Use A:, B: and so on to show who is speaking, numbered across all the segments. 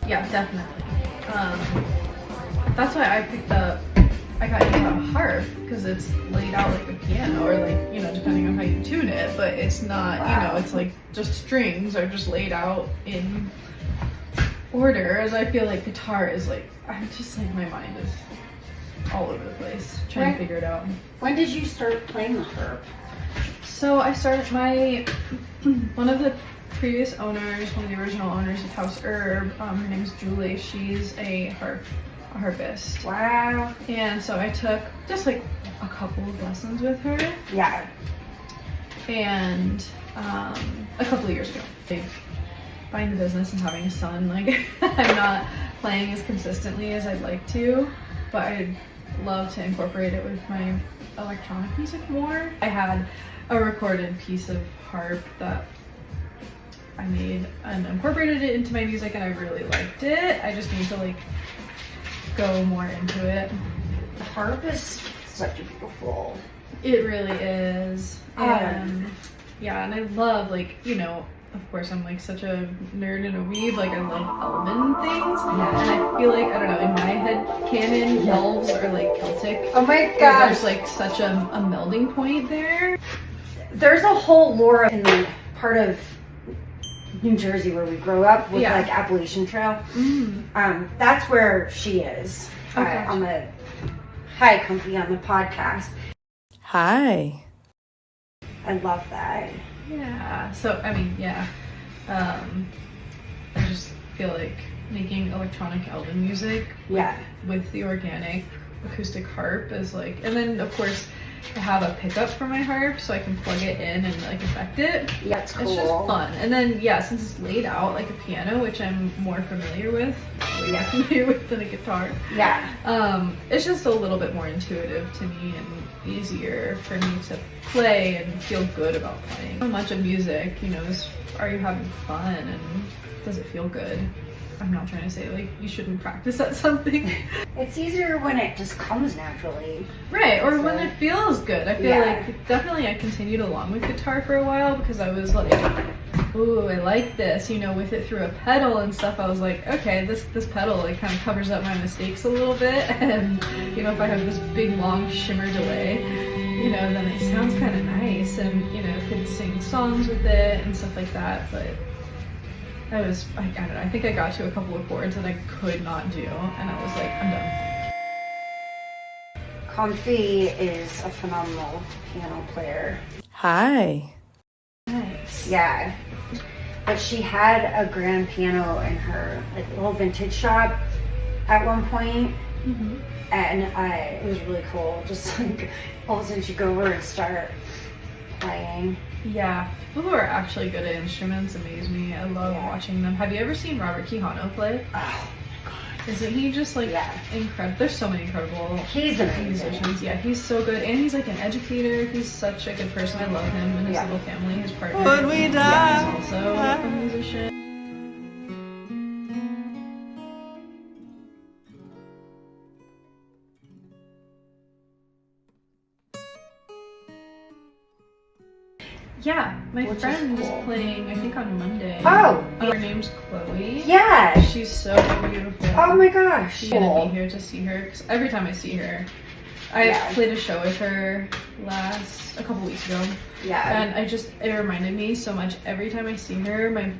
A: Yeah, definitely. That's why I got into a harp, because it's laid out like a piano, or like, you know, depending on how you tune it, but it's not, you know, it's like just strings are just laid out in order, as I feel like guitar is like, I'm just like, my mind is all over the place trying to figure it out.
B: When did you start playing the harp?
A: So I started one of the previous owners, one of the original owners of Taos Herb, her name's Julie, she's a harpist.
B: Wow.
A: And so I took just like a couple of lessons with her.
B: Yeah.
A: And a couple of years ago, like, buying the business and having a son, like I'm not playing as consistently as I'd like to, but I'd love to incorporate it with my electronic music more. I had a recorded piece of harp that I made and incorporated it into my music, and I really liked it. I just need to like go more into it.
B: The harp is such a beautiful.
A: It really is. And yeah, and I love, like, you know, of course I'm like such a nerd and a weeb, like I love elven things. Yeah. And I feel like, I don't know, in my head canon, elves are like Celtic.
B: Oh my gosh.
A: There's like such a melding point there.
B: There's a whole lore in the part of New Jersey where we grew up with like Appalachian Trail. That's where she is. On the hi, Comfy on the podcast.
C: Hi.
B: I love that.
A: Yeah. So I mean, yeah. I just feel like making electronic elven music with the organic acoustic harp is like, and then of course I have a pickup for my harp so I can plug it in and like affect it.
B: Yeah, it's cool.
A: It's just fun. And then yeah, since it's laid out like a piano, which I'm more familiar with, than a guitar.
B: Yeah.
A: It's just a little bit more intuitive to me and easier for me to play and feel good about playing. So much of music, you know, is, are you having fun and does it feel good? I'm not trying to say like you shouldn't practice at something.
B: It's easier when it just comes naturally.
A: Right, or when it feels good. I feel like definitely I continued along with guitar for a while because I was like, ooh, I like this, you know, with it through a pedal and stuff. I was like, okay, this pedal like kind of covers up my mistakes a little bit, and you know, if I have this big long shimmer delay, you know, then it sounds kind of nice, and you know, could sing songs with it and stuff like that. But I don't know, I think I got to a couple of chords that I could not do, and I was like, I'm done.
B: Comfy is a phenomenal piano player.
C: Hi.
A: Nice.
B: Yeah. But she had a grand piano in her like little vintage shop at one point. And it was really cool. Just like all of a sudden she'd go over and start playing.
A: Yeah, people who are actually good at instruments amaze me. I love watching them. Have you ever seen Robert Quijano play?
B: Oh my god.
A: Isn't he just like incredible? There's so many incredible musicians. Yeah, he's so good. And he's like an educator. He's such a good person. I love him and his little family. His partner is also a musician. Yeah, my friend is playing, I think on Monday.
B: Oh!
A: Her name's Chloe.
B: Yeah!
A: She's so beautiful.
B: Oh my gosh!
A: I'm gonna be here to see her, because every time I see her, I played a show with her a couple weeks ago. Yeah. And it reminded me so much. Every time I see her,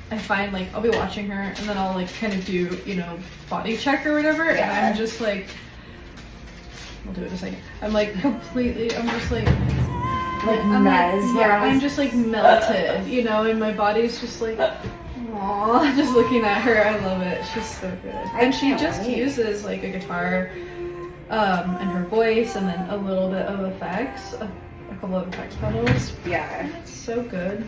A: I find like, I'll be watching her, and then I'll like kind of do, you know, body check or whatever, and I'm just like, I'll do it in a second. I'm just like,
B: like
A: I'm
B: mesmerized.
A: yeah, I'm just like melted, you know, and my body's just like, aww, just looking at her. I love it. She's so good. And she just uses like a guitar and her voice and then a little bit of effects, a couple of effects pedals.
B: Yeah.
A: And it's so good.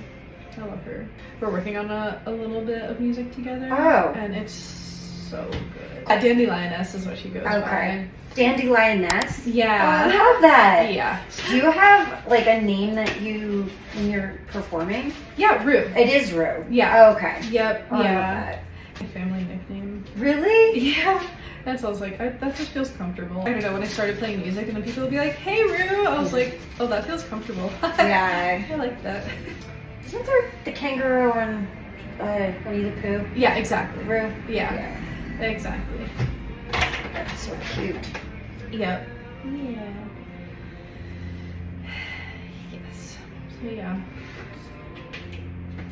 A: I love her. We're working on a little bit of music together.
B: Oh.
A: And it's so good. Dandelion-S is what she goes by.
B: Dandelion-S?
A: Yeah.
B: Oh, I love that.
A: Yeah.
B: Do you have like a name that you, when you're performing?
A: Yeah, Rue.
B: It is Rue.
A: Yeah.
B: Oh, okay.
A: Yep.
B: Oh, I love
A: yeah.
B: that.
A: My family nickname.
B: Really?
A: Yeah. And so I was like, that just feels comfortable. I don't know, when I started playing music and then people would be like, hey Rue, I was like, oh, that feels comfortable.
B: Yeah.
A: I like that.
B: Isn't there the kangaroo on Winnie the Pooh?
A: Yeah, exactly.
B: Rue?
A: Yeah. Exactly.
B: That's so cute.
A: Yep. Yeah. Yes. So yeah.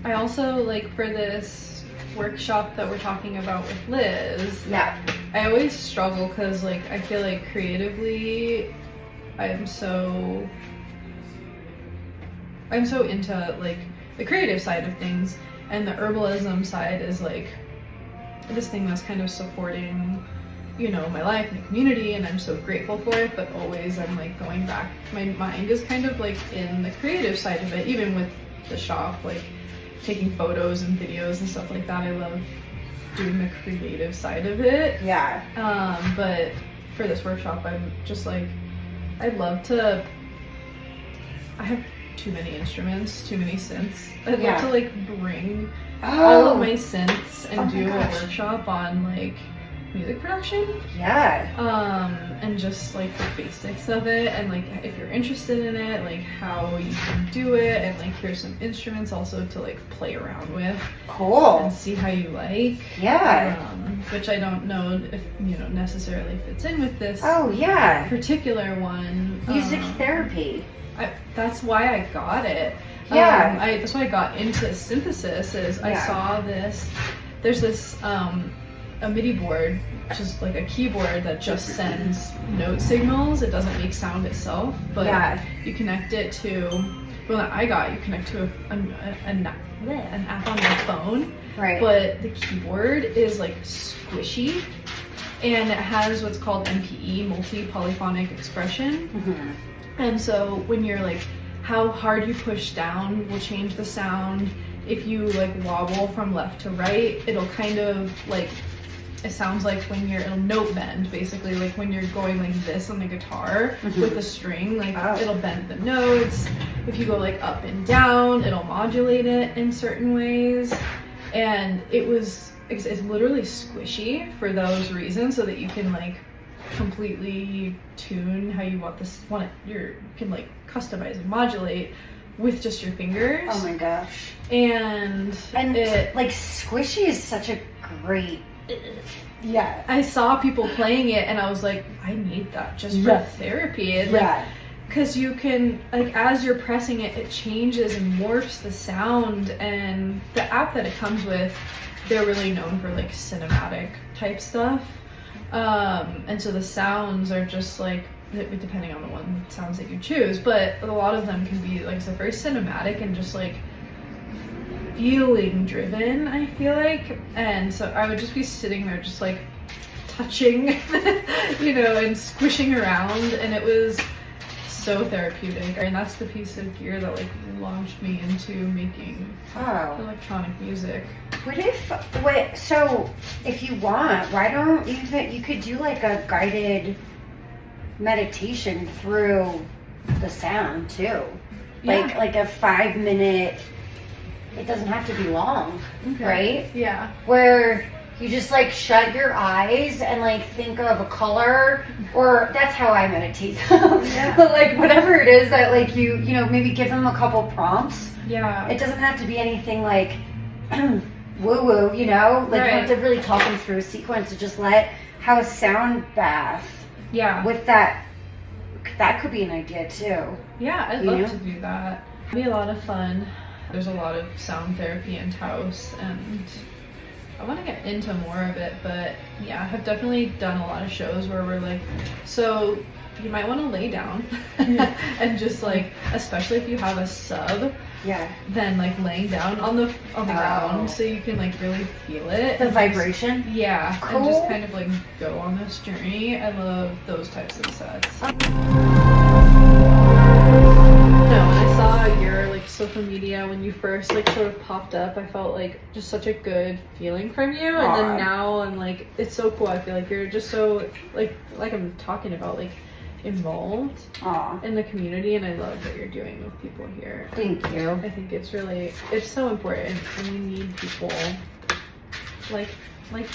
A: I also, like, for this workshop that we're talking about with Liz,
B: Yeah.
A: I always struggle because, like, I feel like creatively I'm so into, like, the creative side of things, and the herbalism side is, like, this thing that's kind of supporting, you know, my life and the community, and I'm so grateful for it, but always I'm, like, going back. My mind is kind of, like, in the creative side of it, even with the shop, like, taking photos and videos and stuff like that. I love doing the creative side of it.
B: Yeah.
A: But for this workshop, I'm just like, I have too many instruments, too many synths. I'd love to like bring all of my synths and do a workshop on like music production.
B: Yeah.
A: And just like the basics of it, and like if you're interested in it, like how you can do it, and like here's some instruments also to like play around with.
B: Cool.
A: And see how you like.
B: Yeah.
A: Which I don't know if, you know, necessarily fits in with this particular one.
B: Music therapy.
A: That's why I got it.
B: Yeah.
A: That's why I got into synthesis is I saw this, there's this a MIDI board, which is like a keyboard that just sends note signals. It doesn't make sound itself, but you connect it to, well, that I got, you connect to an app on your phone.
B: Right.
A: But the keyboard is like squishy, and it has what's called MPE, multi-polyphonic expression.
B: Mm-hmm.
A: And so when you're like, how hard you push down will change the sound. If you like wobble from left to right, it'll kind of like, it sounds like when it'll note bend, basically, like when you're going like this on the guitar with the string, like it'll bend the notes. If you go like up and down, it'll modulate it in certain ways. And it's literally squishy for those reasons, so that you can like completely tune how you want it. You can like customize and modulate with just your fingers.
B: Oh my gosh.
A: And it
B: like squishy is such a great. Yeah.
A: I saw people playing it and I was like, I need that just for therapy. And like, because you can, like, as you're pressing it, it changes and morphs the sound. And the app that it comes with, they're really known for like cinematic type stuff. And so the sounds are just like, depending on the sounds that you choose, but a lot of them can be like, so very cinematic and just like feeling driven, I feel like. And so I would just be sitting there just like touching, you know, and squishing around, and it was so therapeutic. And that's the piece of gear that like launched me into making electronic music. So if you want, why don't you could do like a guided meditation through the sound too. Like a 5-minute, it doesn't have to be long, right? Yeah. Where you just like shut your eyes and like think of a color, or that's how I meditate. But like whatever it is that like you know, maybe give them a couple prompts. Yeah. It doesn't have to be anything like woo woo, you know? Like you have to really talk them through a sequence, and just have a sound bath. Yeah. With that could be an idea too. Yeah, I'd love to do that. It'd be a lot of fun. There's a lot of sound therapy in Taos, and I want to get into more of it, but yeah, I've definitely done a lot of shows where we're like, so you might want to lay down and just like, especially if you have a sub, then like laying down on the ground so you can like really feel it.
B: The vibration?
A: Cool. And just kind of like go on this journey. I love those types of sets. When I saw your like social media when you first like sort of popped up, I felt like just such a good feeling from you. And then now I'm like, it's so cool. I feel like you're just so like I'm talking about, like involved in the community, and I love what you're doing with people here.
B: Thank you.
A: I think it's so important, and we need people like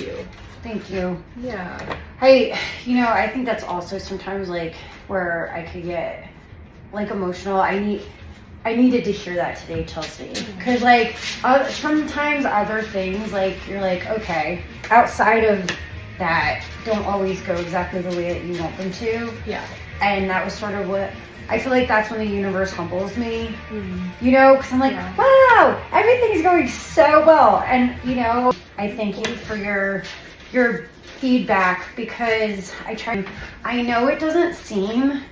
A: you.
B: Thank you.
A: Yeah.
B: I think that's also sometimes like where I could get like emotional. I needed to hear that today, Chelsea, because like sometimes other things like you're like, okay, outside of that don't always go exactly the way that you want them to. And that was sort of what I feel like, that's when the universe humbles me, because I'm like, wow, everything's going so well. And I thank you for your feedback, because I know it doesn't seem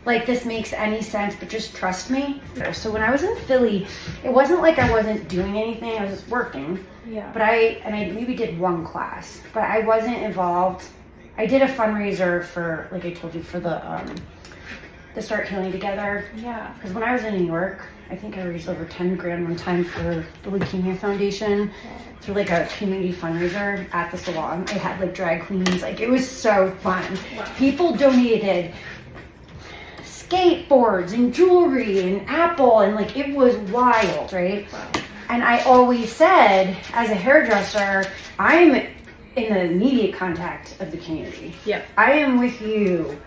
B: like this makes any sense, but just trust me. So when I was in Philly, it wasn't like I wasn't doing anything, I was just working. But I maybe did one class, but I wasn't involved. I did a fundraiser for, like I told you, for the Start Healing Together. Because when I was in New York, I think I raised over 10 grand one time for the Leukemia Foundation through like a community fundraiser at the salon. I had like drag queens, like it was so fun. People donated skateboards and jewelry and Apple, and like it was wild, right? And I always said, as a hairdresser, I'm in the immediate contact of the community. I am with you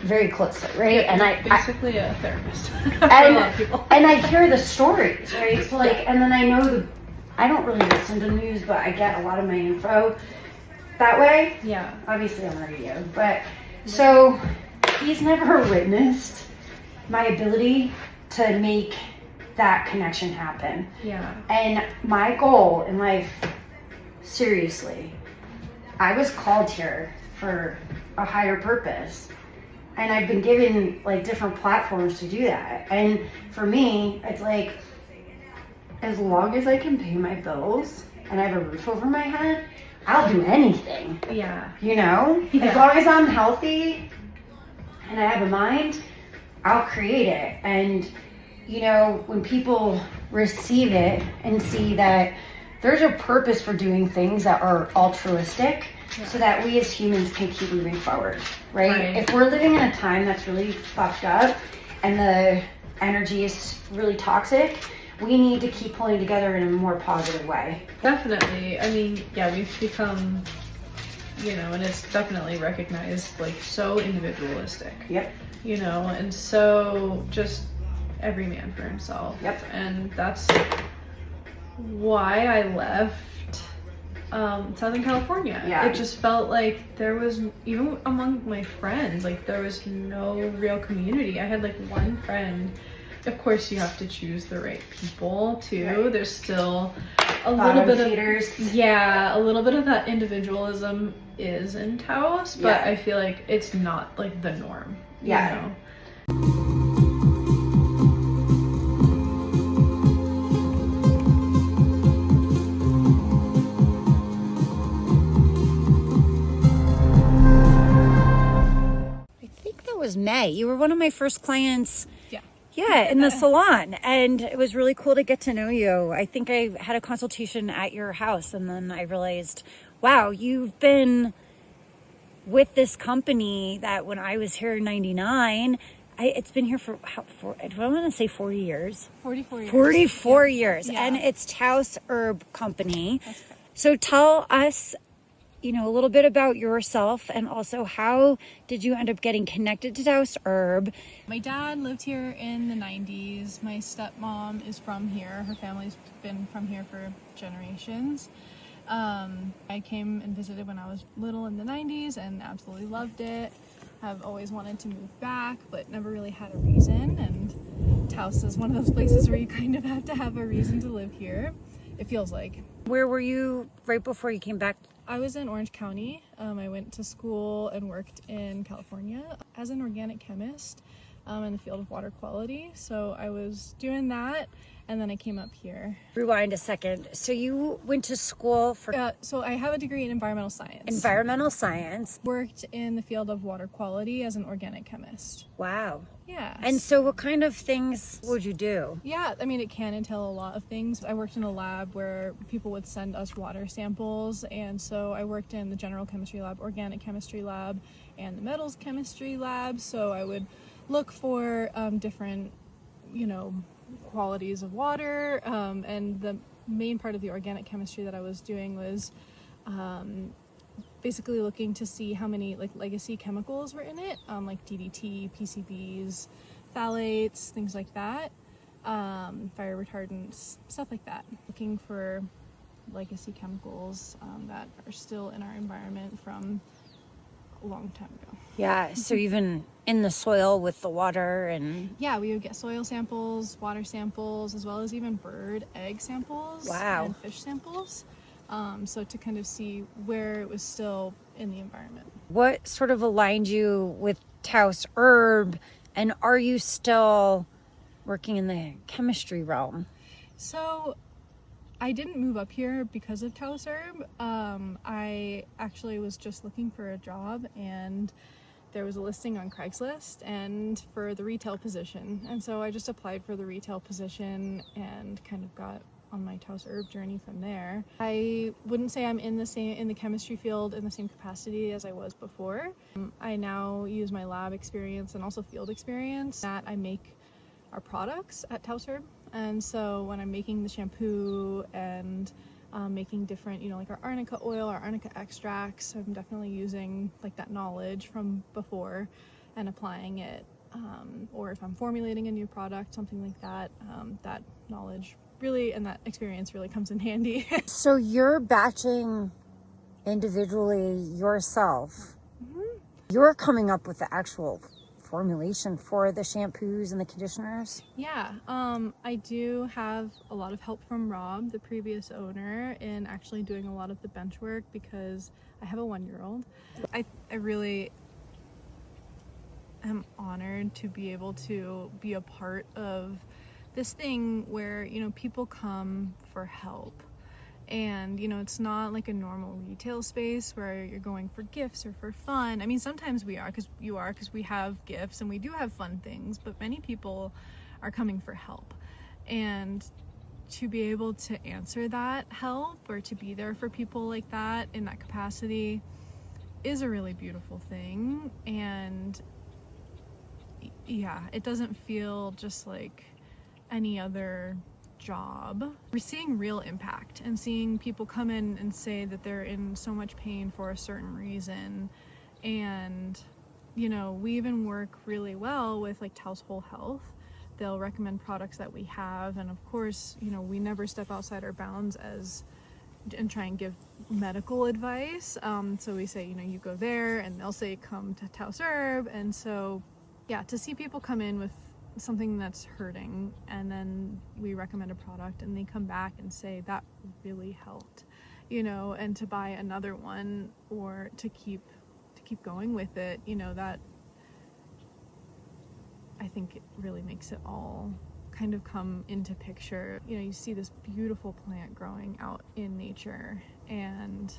B: very closely, right? And I
A: basically a therapist for
B: a
A: lot of people.
B: And I hear the stories, right? So like, and then I know I don't really listen to news, but I get a lot of my info that way. Obviously on the radio, but so he's never witnessed my ability to make that connection happen. And my goal in life, seriously, I was called here for a higher purpose, and I've been given like different platforms to do that. And for me, it's like, as long as I can pay my bills and I have a roof over my head, I'll do anything. As long as I'm healthy and I have a mind, I'll create it. And when people receive it and see that there's a purpose for doing things that are altruistic, so that we as humans can keep moving forward, right? If we're living in a time that's really fucked up and the energy is really toxic, we need to keep pulling together in a more positive way.
A: Definitely. I mean, we've become, and it's definitely recognized, like, so individualistic. And so just every man for himself. And that's why I left Southern California. It just felt like there was, even among my friends, like there was no real community. I had like one friend. Of course you have to choose the right people too. There's still a little bit of a little bit of that individualism is in Taos, but I feel like it's not like the norm.
B: Was May. You were one of my first clients. In the salon, and it was really cool to get to know you. I think I had a consultation at your house, and then I realized, wow, you've been with this company that when I was here in 99, it's been here for I don't want to say 40 years.
A: 44 years.
B: 44 years. And it's Taos Herb Company. So tell us, a little bit about yourself, and also how did you end up getting connected to Taos Herb?
D: My dad lived here in the 90s. My stepmom is from here. Her family's been from here for generations. I came and visited when I was little in the 90s and absolutely loved it. I've always wanted to move back, but never really had a reason. And Taos is one of those places where you kind of have to have a reason to live here. It feels like.
B: Where were you right before you came back
D: I was in Orange County. I went to school and worked in California as an organic chemist in the field of water quality. So I was doing that, and then I came up here.
B: Rewind a second. So you went to school for
D: So I have a degree in environmental science.
B: environmental science.
D: Worked in the field of water quality as an organic chemist.
B: Wow.
D: Yeah.
B: And so what kind of things would you do?
D: Yeah, I mean, it can entail a lot of things. I worked in a lab where people would send us water samples, and so I worked in the general chemistry lab, organic chemistry lab, and the metals chemistry lab. So I would look for different, qualities of water, and the main part of the organic chemistry that I was doing was basically looking to see how many legacy chemicals were in it, like DDT, PCBs, phthalates, things like that, fire retardants, stuff like that. Looking for legacy chemicals that are still in our environment from a long time ago.
B: Yeah, so even in the soil with the water and...
D: Yeah, we would get soil samples, water samples, as well as even bird egg samples.
B: Wow.
D: And fish samples. So to kind of see where it was still in the environment.
B: What sort of aligned you with Taos Herb, and are you still working in the chemistry realm?
D: So I didn't move up here because of Taos Herb. I actually was just looking for a job, and there was a listing on Craigslist and for the retail position. And so I just applied for the retail position and kind of got on my Taos Herb journey from there. I wouldn't say I'm in the chemistry field in the same capacity as I was before. I now use my lab experience and also field experience that I make our products at Taos Herb. And so when I'm making the shampoo and making different, like our arnica oil, our arnica extracts, I'm definitely using like that knowledge from before and applying it. Or if I'm formulating a new product, something like that, that knowledge really and that experience really comes in handy.
B: So you're batching individually yourself.
D: Mm-hmm.
B: You're coming up with the actual formulation for the shampoos and the conditioners?
D: Yeah, I do have a lot of help from Rob, the previous owner, in actually doing a lot of the bench work because I have a 1-year-old. I really am honored to be able to be a part of this thing where, people come for help. And, it's not like a normal retail space where you're going for gifts or for fun. I mean, sometimes we are because we have gifts and we do have fun things, but many people are coming for help. And to be able to answer that help or to be there for people like that in that capacity is a really beautiful thing. And yeah, it doesn't feel just like any other job. We're seeing real impact and seeing people come in and say that they're in so much pain for a certain reason. And we even work really well with like Taos Whole Health. They'll recommend products that we have, and of course, we never step outside our bounds and try and give medical advice. So we say, you go there, and they'll say come to Taos Herb. And so yeah, to see people come in with something that's hurting and then we recommend a product and they come back and say that really helped, and to buy another one or to keep going with it, that I think it really makes it all kind of come into picture. You see this beautiful plant growing out in nature and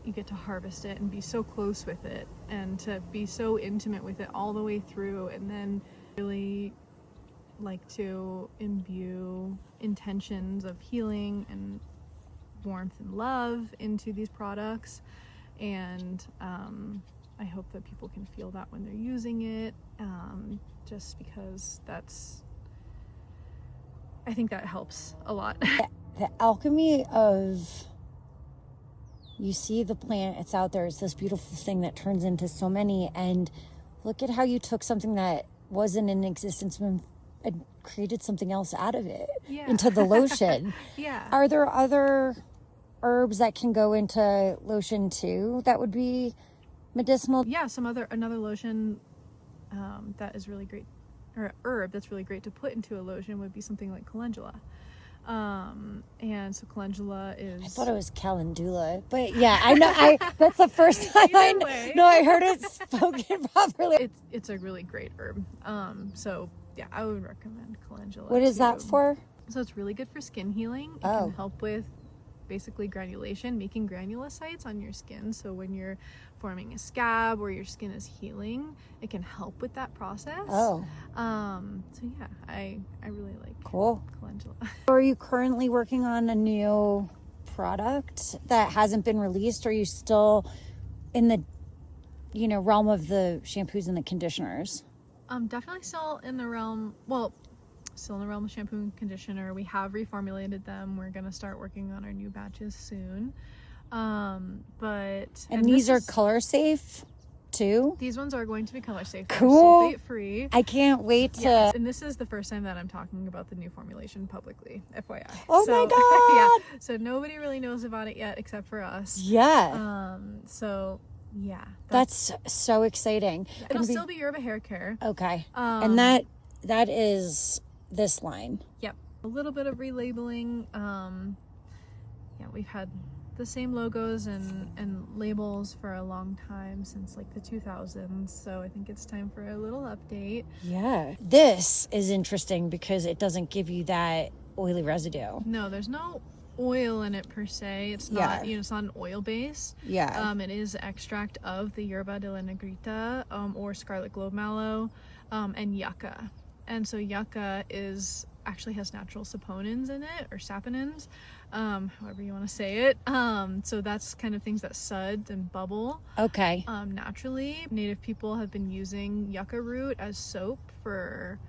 D: you get to harvest it and be so close with it and to be so intimate with it all the way through, and then really like to imbue intentions of healing and warmth and love into these products. And I hope that people can feel that when they're using it, just because I think that helps a lot.
B: The alchemy of, you see the plant, it's out there, it's this beautiful thing that turns into so many, and look at how you took something that wasn't in existence and created something else out of it into the lotion.
D: Yeah.
B: Are there other herbs that can go into lotion too that would be medicinal?
D: Yeah, another lotion that is really great, or herb that's really great to put into a lotion would be something like calendula. And so calendula is...
B: I thought it was calendula, but yeah, I know. That's the first time I heard it spoken properly.
D: It's a really great herb. So yeah, I would recommend calendula.
B: What is that for?
D: So it's really good for skin healing. It can help with basically granulation, making granulocytes on your skin. So when you're forming a scab or your skin is healing, it can help with that process. So yeah, I really like calendula.
B: Are you currently working on a new product that hasn't been released? Or are you still in the realm of the shampoos and the conditioners?
D: Definitely still in the realm of shampoo and conditioner. We have reformulated them. We're gonna start working on our new batches soon. And
B: these are color safe too?
D: These ones are going to be color safe.
B: Cool.
D: Sulfate free.
B: I can't wait to...
D: Yes, and this is the first time that I'm talking about the new formulation publicly, FYI.
B: Oh my God!
D: Yeah, so nobody really knows about it yet except for us.
B: Yeah.
D: So yeah.
B: That's so exciting.
D: Yeah, it'll still be Yerba hair care.
B: Okay. And that is this line.
D: Yep. A little bit of relabeling. We've had the same logos and labels for a long time, since like the 2000s, so I think it's time for a little update.
B: Yeah. This is interesting because it doesn't give you that oily residue.
D: No, there's no oil in it per se. It's not, it's not an oil base.
B: Yeah.
D: It is extract of the Yerba de la Negrita, or scarlet globe mallow, and yucca. And so yucca actually has natural saponins in it, or saponins, however you want to say it. So that's kind of things that sud and bubble. Okay. Naturally. Native people have been using yucca root as soap for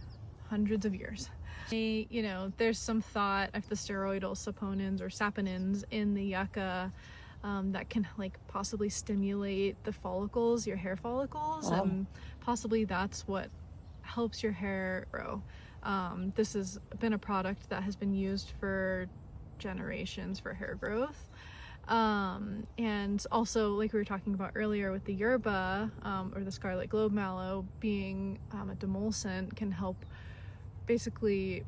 D: hundreds of years. There's some thought of the steroidal saponins or saponins in the yucca that can possibly stimulate the follicles, your hair follicles. Wow. And possibly that's what helps your hair grow. This has been a product that has been used for generations for hair growth. And also, like we were talking about earlier with the yerba, or the scarlet globe mallow being a demulcent, can help basically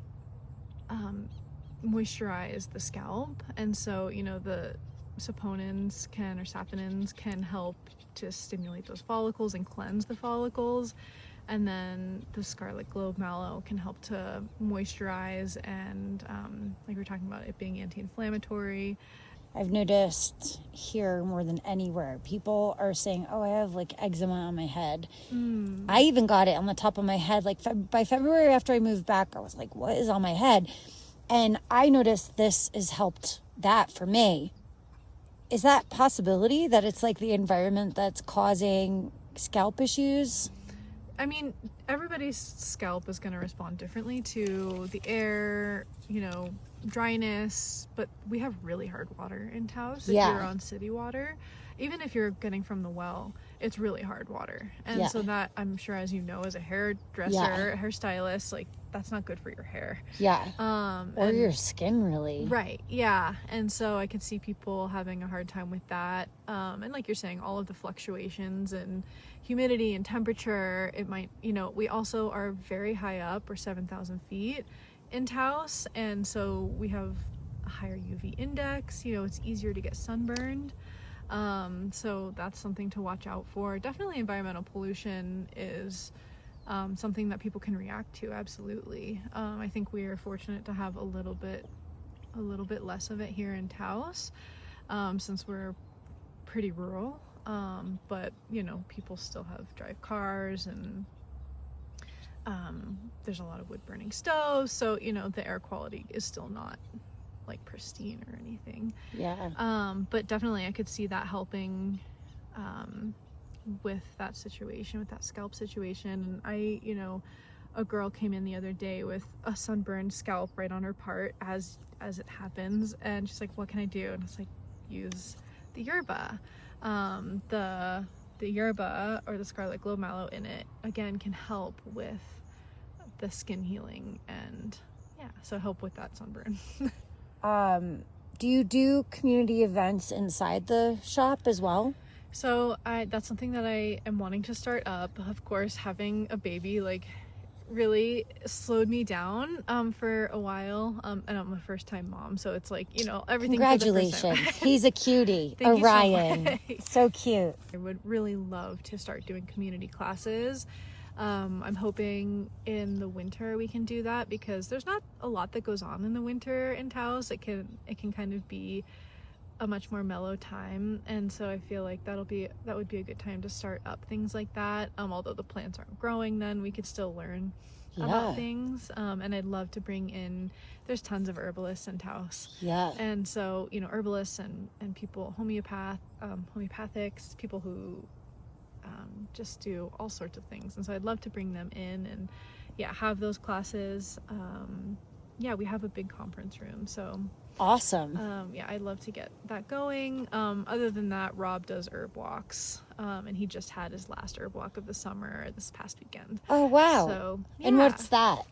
D: moisturize the scalp. And so, the saponins can help to stimulate those follicles and cleanse the follicles. And then the scarlet globe mallow can help to moisturize and, like we were talking about, it being anti-inflammatory.
B: I've noticed here more than anywhere, people are saying, oh, I have eczema on my head. I even got it on the top of my head. By February after I moved back, I was like, what is on my head? And I noticed this has helped that for me. Is that possibility that it's the environment that's causing scalp issues?
D: I mean, everybody's scalp is going to respond differently to the air, dryness, but we have really hard water in Taos. If you're on city water, even if you're getting from the well, it's really hard water. And so that, I'm sure, as you know, as a hairdresser, hairstylist, that's not good for your hair. Or your skin, really. Right. Yeah. And so I could see people having a hard time with that. And like you're saying, all of the fluctuations and humidity and temperature, it might, we also are very high up. We're 7,000 feet in Taos. And so we have a higher UV index, it's easier to get sunburned. So that's something to watch out for. Definitely environmental pollution is something that people can react to. Absolutely. I think we are fortunate to have a little bit less of it here in Taos, since we're pretty rural. But people still drive cars, and there's a lot of wood burning stoves, so the air quality is still not pristine or anything. But definitely I could see that helping with that situation, with that scalp situation. And a girl came in the other day with a sunburned scalp right on her part, as it happens, and she's like, what can I do? And it's use the yerba. The yerba, or the scarlet globe mallow in it, again, can help with the skin healing, and so help with that sunburn.
B: Do you do community events inside the shop as well?
D: So that's something that I am wanting to start up. Of course, having a baby really slowed me down for a while. And I'm a first time mom, so it's like, you know, everything.
B: Congratulations. He's a cutie.
D: Thank you so
B: Orion.
D: much.
B: So cute.
D: I would really love to start doing community classes. I'm hoping in the winter we can do that, because there's not a lot that goes on in the winter in Taos. It can kind of be a much more mellow time, and so I feel like that would be a good time to start up things like that. Although the plants aren't growing, then we could still learn about things. And I'd love to bring in, there's tons of herbalists in Taos.
B: Yeah.
D: And so, you know, herbalists and people, homeopathics, people who just do all sorts of things. And so I'd love to bring them in and have those classes. We have a big conference room, so
B: awesome.
D: I'd love to get that going. Other than that, Rob does herb walks, and he just had his last herb walk of the summer this past weekend.
B: Oh wow.
D: So
B: and what's that?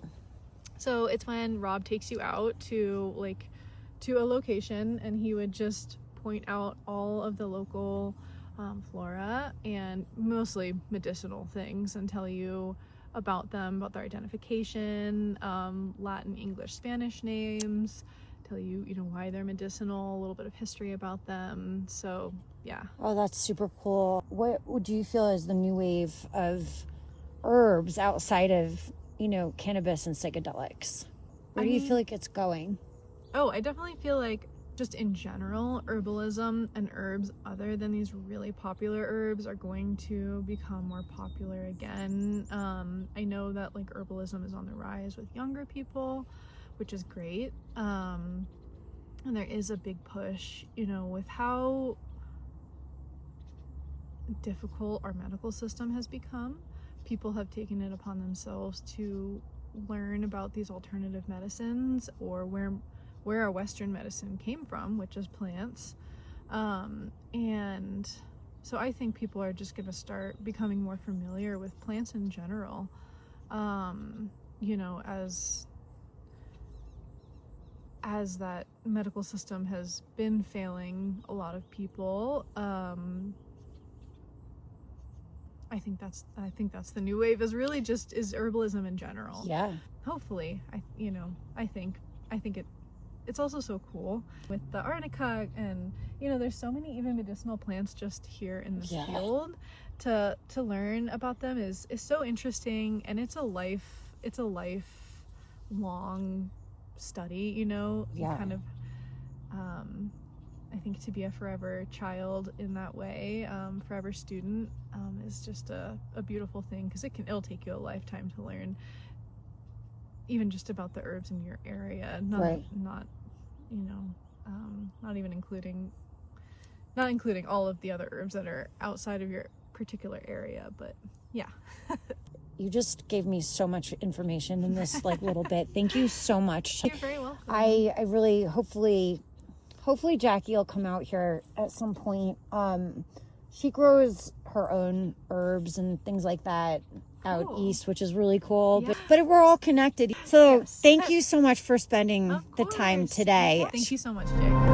D: So it's when Rob takes you out to a location, and he would just point out all of the local flora and mostly medicinal things, and tell you about them, about their identification, Latin, English, Spanish names, tell you, you know, why they're medicinal, a little bit of history about them. So yeah.
B: Oh, that's super cool. What do you feel is the new wave of herbs outside of, you know, cannabis and psychedelics? Where do you feel like it's going?
D: Oh, I definitely feel like just in general, herbalism and herbs other than these really popular herbs are going to become more popular again. I know that like herbalism is on the rise with younger people, which is great. And there is a big push, you know, with how difficult our medical system has become. People have taken it upon themselves to learn about these alternative medicines, or where our Western medicine came from, which is plants. And so I think people are just going to start becoming more familiar with plants in general. You know, as that medical system has been failing a lot of people, I think that's the new wave, is really just is herbalism in general.
B: Yeah.
D: Hopefully, I think it's also so cool with the arnica, and you know, there's so many even medicinal plants just here in this field. To learn about them is so interesting, and it's a lifelong study, you know. Kind of I think to be a forever child in that way, forever student, is just a beautiful thing, because it'll take you a lifetime to learn even just about the herbs in your area, not you know, not including all of the other herbs that are outside of your particular area. But yeah.
B: You just gave me so much information in this like little bit. Thank you so much.
D: You're very welcome.
B: I really, hopefully Jackie will come out here at some point. She grows her own herbs and things like that out east, which is really cool.
D: Yeah.
B: But we're all connected. So thank you so much for spending the time today.
D: Thank you so much, Jake.